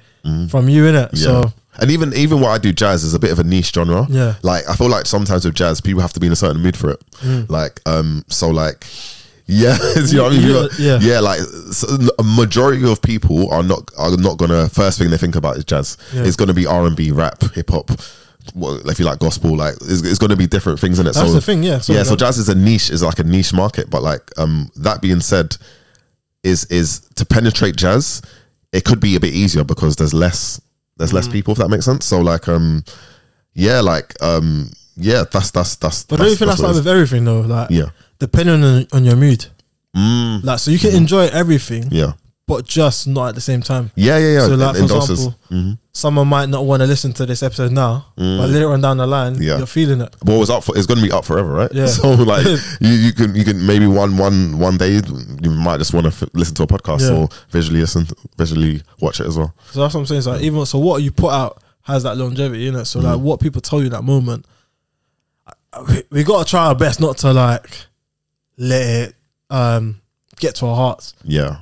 from you, innit? Yeah. So, and even what I do, jazz, is a bit of a niche genre. Yeah. Like, I feel like sometimes with jazz, people have to be in a certain mood for it. Like, so like, yeah, you know what I mean? Yeah, like, so a majority of people are not gonna, first thing they think about is jazz. It's gonna be R&B, rap, hip hop. Well, if you like gospel, like, it's going to be different things in it. That's the thing, So jazz is like a niche market. But like, that being said, is to penetrate jazz, it could be a bit easier because there's less people, if that makes sense. So like, that's. But don't you think that's like with everything though? Like, depending on your mood. Like, so you can enjoy everything. But just not at the same time. Yeah. So like, for example, someone might not want to listen to this episode now, but later on down the line, you're feeling it. Well, it's going to be up forever, right? Yeah. So like, you can maybe one day you might just want to listen to a podcast or visually watch it as well. So that's what I'm saying. So like, even so, what you put out has that longevity in it. So like what people tell you in that moment, we gotta try our best not to like let it get to our hearts. Yeah.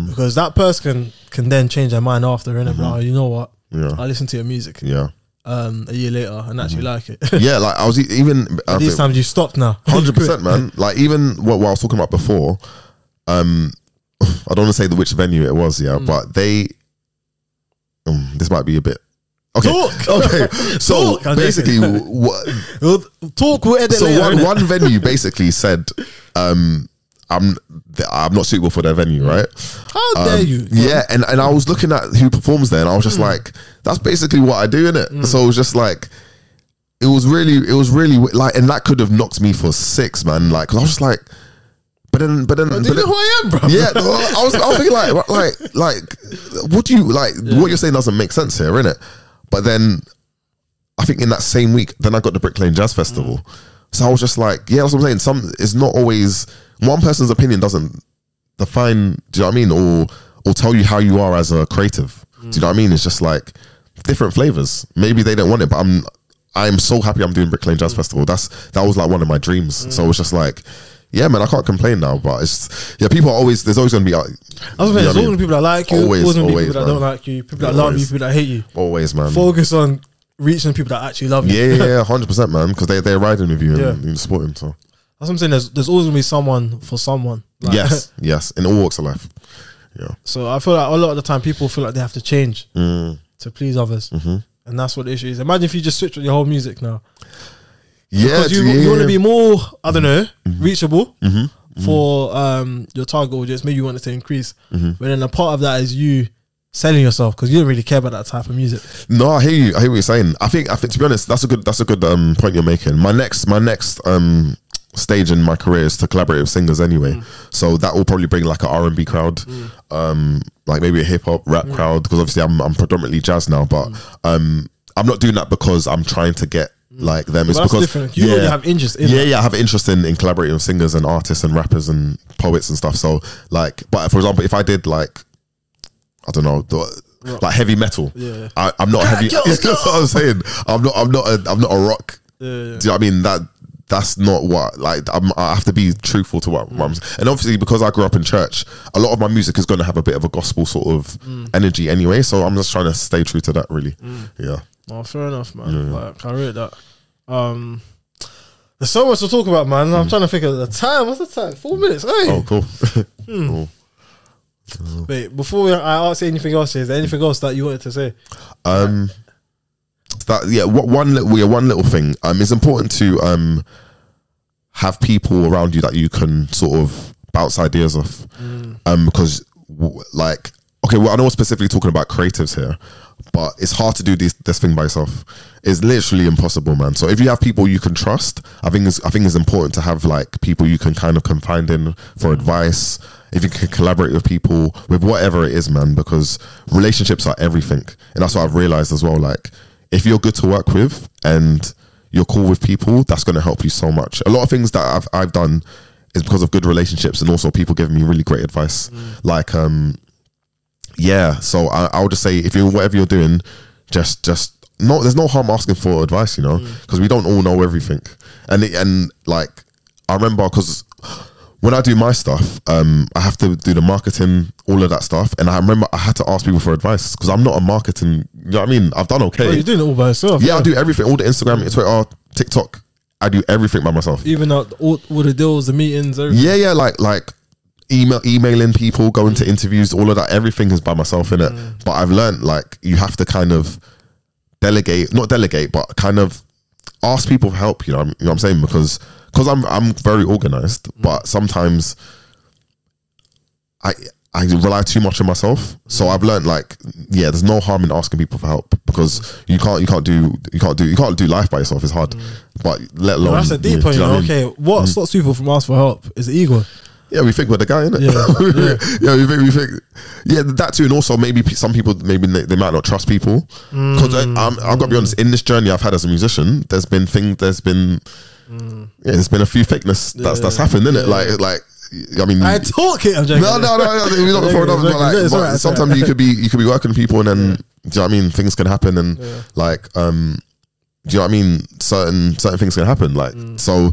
Because that person can then change their mind after, innit? Like, oh, you know what? Yeah. I listened to your music. Yeah. A year later and actually like it. Yeah, like I was even these times you stopped now. 100%, man. Like even what I was talking about before, I don't want to say which venue it was, but they this might be a bit okay. Talk. Okay. So Talk. basically what talk we'll edit so later, one venue basically said I'm not suitable for their venue, right? How dare you? Yeah, and I was looking at who performs there, and I was just like, that's basically what I do, innit? So it was just like, it was really like, and that could have knocked me for 6, man. Like, 'cause I was just like, but then, do you know who I am, bro? yeah, I was thinking like, what do you like? What you're saying doesn't make sense here, innit? But then, I think in that same week, then I got the Brick Lane Jazz Festival. So I was just like, yeah, that's what I'm saying. It's not always one person's opinion doesn't define. Do you know what I mean? Or tell you how you are as a creative. Do you know what I mean? It's just like different flavors. Maybe they don't want it, but I'm so happy I'm doing Brick Lane Jazz Festival. That was like one of my dreams. So it's just like, yeah, man, I can't complain now. But it's people are always, there's always gonna be. There's always gonna be people that like you. Always gonna be people that man. don't like you. People that love you. People that hate you. Always, man. Focus on reaching people that actually love you. Yeah, 100%, man. Because they're riding with you and supporting. So that's what I'm saying. There's always gonna be someone for someone. Like, yes, in all walks of life. Yeah. So I feel like a lot of the time people feel like they have to change to please others, and that's what the issue is. Imagine if you just switch with your whole music now. Yeah, because you want to be more, I don't know, reachable for your target audience. Maybe you want it to increase, but then a part of that is you selling yourself because you don't really care about that type of music. No, I hear you. I hear what you're saying. I think to be honest, that's a good point you're making. My next stage in my career is to collaborate with singers anyway. So that will probably bring like an R&B crowd, like maybe a hip hop rap crowd, because obviously I'm predominantly jazz now, but I'm not doing that because I'm trying to get like them. It's because different. You already have interest in that. I have interest in collaborating with singers and artists and rappers and poets and stuff. So like, but for example, if I did like, I don't know, like heavy metal, I'm not heavy. That's what I'm saying. I'm not a rock. Do you know what I mean? That's not what, like, I have to be truthful to what I'm saying. And obviously because I grew up in church, a lot of my music is going to have a bit of a gospel sort of energy anyway. So I'm just trying to stay true to that, really. Yeah. Oh, fair enough, man. Like, I read that. There's so much to talk about, man. I'm trying to think of the time. What's the time? 4 minutes. Hey. Oh, cool. Cool. Wait, before I ask you anything else, is there anything else that you wanted to say? One little thing. It's important to have people around you that you can sort of bounce ideas off. Because like, okay, well, I know we're specifically talking about creatives here, but it's hard to do this thing by yourself. It's literally impossible, man. So if you have people you can trust, I think it's important to have like people you can kind of confide in for advice. If you can collaborate with people with whatever it is, man, because relationships are everything. And that's what I've realized as well. Like, if you're good to work with and you're cool with people, that's going to help you so much. A lot of things that I've done is because of good relationships and also people giving me really great advice. Like, so I'll just say, if whatever you're doing, just no, there's no harm asking for advice, you know, because we don't all know everything. And like, I remember, because when I do my stuff, I have to do the marketing, all of that stuff. And I remember I had to ask people for advice because I'm not a marketing, you know what I mean? I've done okay. Oh, you're doing it all by yourself. Yeah, I do everything, all the Instagram, Twitter, TikTok. I do everything by myself. Even all the deals, the meetings, everything. Yeah, like emailing people, going to interviews, all of that, everything is by myself, innit? But I've learned, like, you have to kind of not delegate, but kind of ask people for help, you know what I'm saying? Because I'm very organized, but sometimes I rely too much on myself. So I've learned, like, there's no harm in asking people for help, because you can't do life by yourself. It's hard, but let alone. That's a deep point. Okay, what stops people from asking for help is the ego. Yeah, we think we're the guy, innit? We think that too. And also maybe some people, maybe they might not trust people, because I've got to be honest, in this journey I've had as a musician, there's been a few fakeness that's happened, innit? Like I mean, I talk it. I'm joking. No. We're not before enough. But sometimes you could be working with people, and then Do you know what I mean? Things can happen, and like, do you know what I mean? Certain things can happen. Like, so,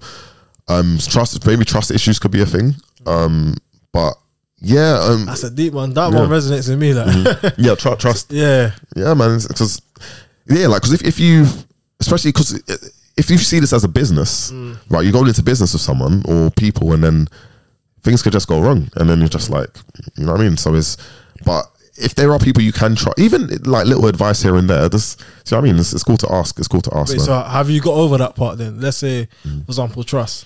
trust issues could be a thing. But yeah, that's a deep one. That one resonates with me. Like, yeah, trust. Yeah, man. Because if you, especially because if you see this as a business, right? You're going into business with someone or people, and then things could just go wrong, and then you're just like, you know what I mean? So but if there are people you can trust, even like little advice here and there, this, do you know what I mean? It's cool to ask. It's cool to ask. Wait, so have you got over that part then? Let's say, for example, trust,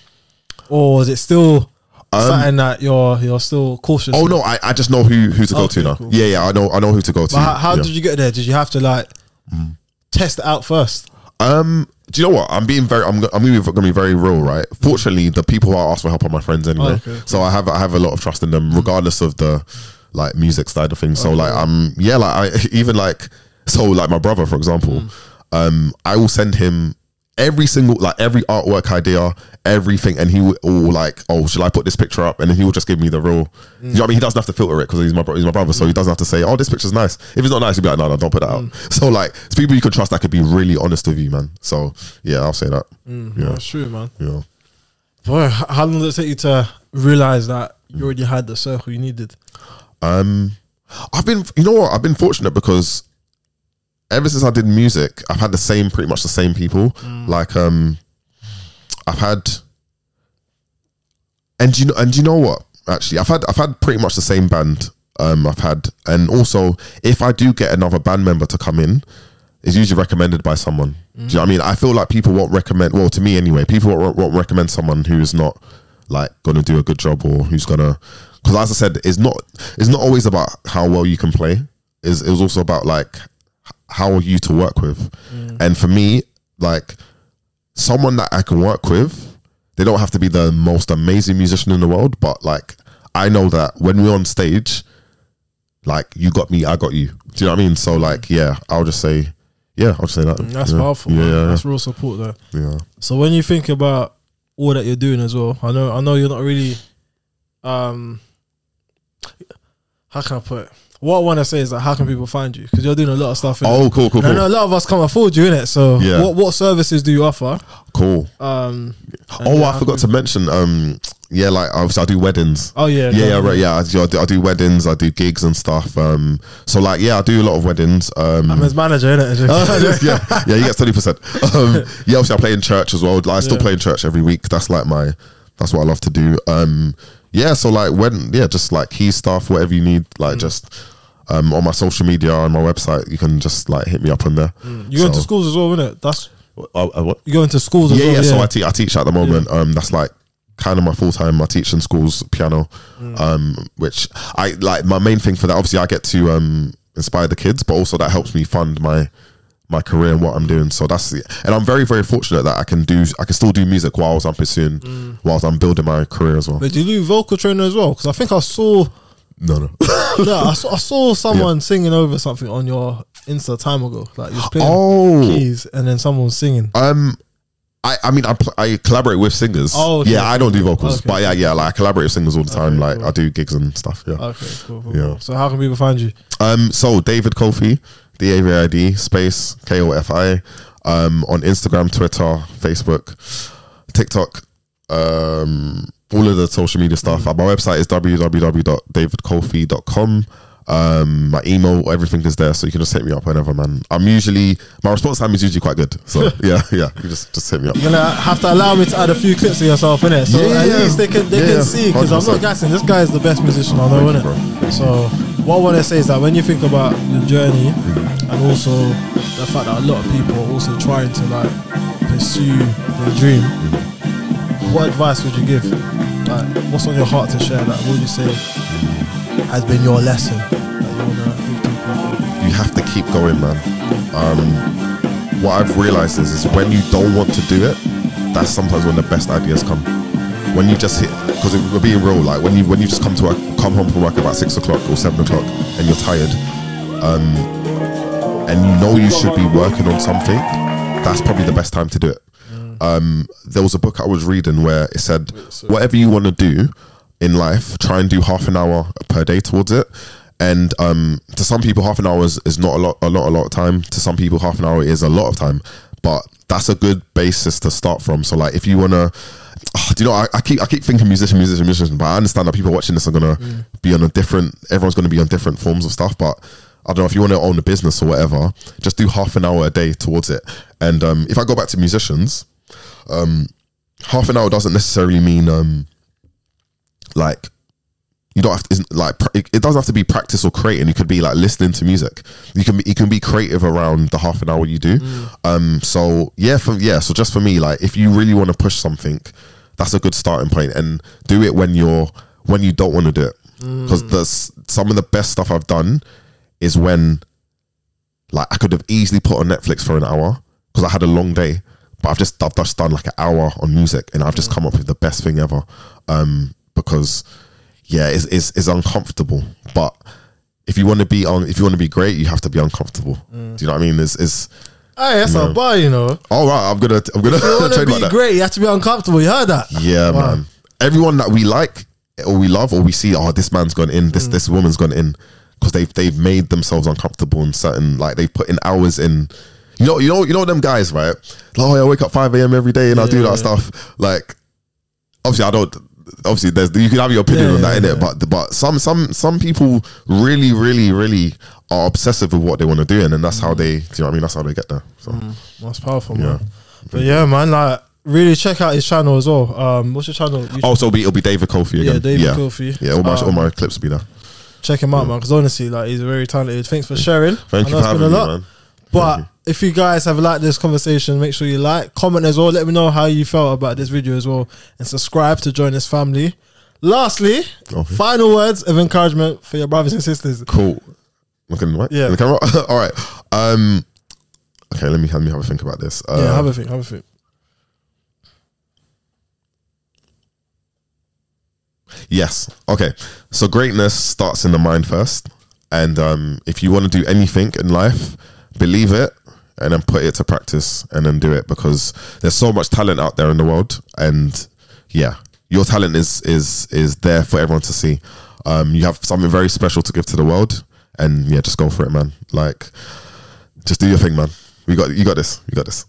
or is it still something that you're still cautious? Oh no, I just know who to go to now. Cool. Yeah, I know who to go to. But how did you get there? Did you have to like test it out first? Do you know what? I'm gonna be very real, right? Fortunately, the people who I ask for help are my friends anyway. Cool. So I have a lot of trust in them, regardless of the like music side of things. So like like my brother, for example, I will send him every artwork idea, everything, and he will like, oh, should I put this picture up? And then he will just give me the real. You know what I mean? He doesn't have to filter it because he's my brother, so he doesn't have to say, oh, this picture's nice. If it's not nice, he'll be like, no, don't put it out. So like, it's people you can trust that could be really honest with you, man. So yeah, I'll say that. Yeah, that's true, man. Yeah. Boy, how long did it take you to realize that you already had the circle you needed? I've been fortunate because ever since I did music, I've had pretty much the same people. Like, I've had, and you know what? Actually, I've had pretty much the same band. And also, if I do get another band member to come in, it's usually recommended by someone. Do you know what I mean? I feel like people won't recommend, well, to me anyway, people won't recommend someone who's not like going to do a good job, or who's gonna, because as I said, it's not always about how well you can play. It was also about like, how are you to work with? And for me, like, someone that I can work with, they don't have to be the most amazing musician in the world, but like, I know that when we're on stage, like, you got me, I got you. Do you know what I mean? So like, yeah, I'll just say that. That's powerful. Yeah, that's real support there. Yeah. So when you think about all that you're doing as well, I know you're not really, how can I put it? What I want to say is, like, how can people find you? Because you're doing a lot of stuff. Oh, cool. I know a lot of us can't afford you, innit? So what services do you offer? Cool. I forgot to mention, like, obviously I do weddings. Oh yeah. Right. Yeah, I do weddings, I do gigs and stuff. So like, yeah, I do a lot of weddings. I'm his manager, innit? yeah, he gets 20%. Yeah, obviously I play in church as well. Like, I still play in church every week. That's like that's what I love to do. Yeah, so like, just like key stuff, whatever you need, like just on my social media, on my website, you can just like hit me up on there. You go into schools as well, innit? That's what? You go into schools as well. Yeah. So I teach at the moment. That's like kind of my full time. I teach in schools piano, which I like. My main thing for that, obviously, I get to inspire the kids, but also that helps me fund my career and what I'm doing. So that's it. And I'm very, very fortunate that I can still do music whilst I'm pursuing, whilst I'm building my career as well. But do you do vocal training as well? Because I think I saw no I saw someone singing over something on your Insta time ago. Like, you was playing keys and then someone was singing. I collaborate with singers. Oh, okay. Yeah, I don't do vocals, but yeah, like, I collaborate with singers all the time. Like, cool. I do gigs and stuff. Yeah. Okay, cool. Yeah. So how can people find you? So David Kofi, DAVID space KOFI, on Instagram, Twitter, Facebook, TikTok, all of the social media stuff. My website is www.davidkofi.com. My email, everything is there, so you can just hit me up whenever, man. My response time is usually quite good, so yeah, you just hit me up. You're gonna have to allow me to add a few clips of yourself, innit? So at least they can see, because I'm not gassing. This guy is the best musician I know, innit? So what I want to say is that when you think about your journey, and also the fact that a lot of people are also trying to like pursue their dream, what advice would you give? Like, what's on your heart to share? Like, what would you say has been your lesson that you wanna give to people? You have to keep going, man. What I've realized is when you don't want to do it, that's sometimes when the best ideas come. When you just hit, because we're being real, like when you just come home from work about 6 o'clock or 7 o'clock and you're tired, and you know you should be working on something, that's probably the best time to do it. There was a book I was reading where it said, whatever you want to do in life, try and do half an hour per day towards it. And to some people, half an hour is not a lot of time. To some people, half an hour is a lot of time. But that's a good basis to start from. So like, if you wanna, do you know, I keep thinking musician, but I understand that people watching this are gonna be on everyone's gonna be on different forms of stuff. But I don't know, if you want to own a business or whatever, just do half an hour a day towards it. And if I go back to musicians, half an hour doesn't necessarily mean like, you don't have to, like, it doesn't have to be practice or creating. You could be like listening to music. You can be creative around the half an hour you do. So so just for me, like, if you really want to push something, that's a good starting point, and do it when you don't want to do it. Because some of the best stuff I've done is when, like, I could have easily put on Netflix for an hour because I had a long day, but I've just done like an hour on music, and I've just come up with the best thing ever. Because it's uncomfortable, but if you want to be great, you have to be uncomfortable. Do you know what I mean? Hey, that's a bar, you know. All right, I'm gonna. If you want to be great, you have to be uncomfortable. You heard that? Yeah, wow. Man. Everyone that we like or we love or we see, this man's gone in, this woman's gone in, because they've made themselves uncomfortable in certain, like, they've put in hours in. You know them guys, right? Like, I wake up 5 a.m. every day and I do that stuff. Like, obviously, I don't. Obviously, you can have your opinion on that, innit? But some people really, really, really are obsessive with what they want to do, and then that's how they. Do you know what I mean? That's how they get there. So that's powerful, man. But yeah, man, like, really check out his channel as well. What's your channel? So it'll be David Kofi again. Yeah, David Kofi. Yeah, all my clips will be there. Check him out, man, because honestly, like, he's very talented. Thanks for sharing. Thank you for having me, man. But if you guys have liked this conversation, make sure you like, comment as well. Let me know how you felt about this video as well, and subscribe to join this family. Lastly, final words of encouragement for your brothers and sisters. Cool. Looking right? Yeah. In the camera? All right. Okay, let me have a think about this. Have a think. Yes. Okay. So greatness starts in the mind first. And if you want to do anything in life, believe it and then put it to practice and then do it, because there's so much talent out there in the world. And yeah, your talent is there for everyone to see. You have something very special to give to the world, and yeah, just go for it, man. Like, just do your thing, man. You got this.